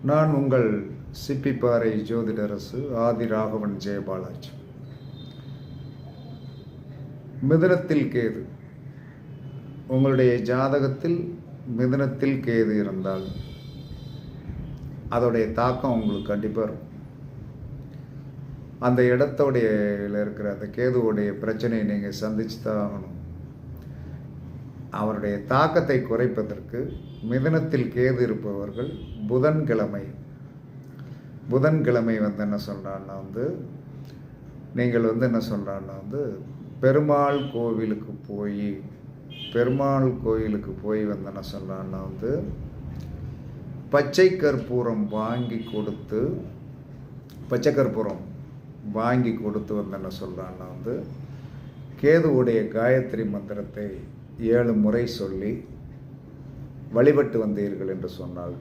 நான் உங்கள் சிப்பிப்பாறை ஜோதிடரசு ஆதி ராகவன் ஜெயபாலாஜி. மிதுனத்தில் கேது. உங்களுடைய ஜாதகத்தில் மிதுனத்தில் கேது இருந்தால் அதோடைய தாக்கம் உங்களுக்கு கண்டிப்பாக இருக்கும். அந்த இடத்தோடைய இருக்கிற அந்த கேதுவோடைய பிரச்சனையை நீங்கள் சந்திச்சு தான் ஆகணும். அவருடைய தாக்கத்தை குறைப்பதற்கு மிதுனத்தில் கேது இருப்பவர்கள் புதன்கிழமை என்ன சொல்கிறான்னா நீங்கள் என்ன சொல்கிறான்னா பெருமாள் கோவிலுக்கு போய் என்ன சொல்கிறான்னா பச்சை கற்பூரம் வாங்கி கொடுத்து என்ன சொல்கிறான்னா கேதுவுடைய காயத்ரி மந்திரத்தை 7 முறை சொல்லி வழிபட்டு வந்தீர்கள் என்று சொன்னால்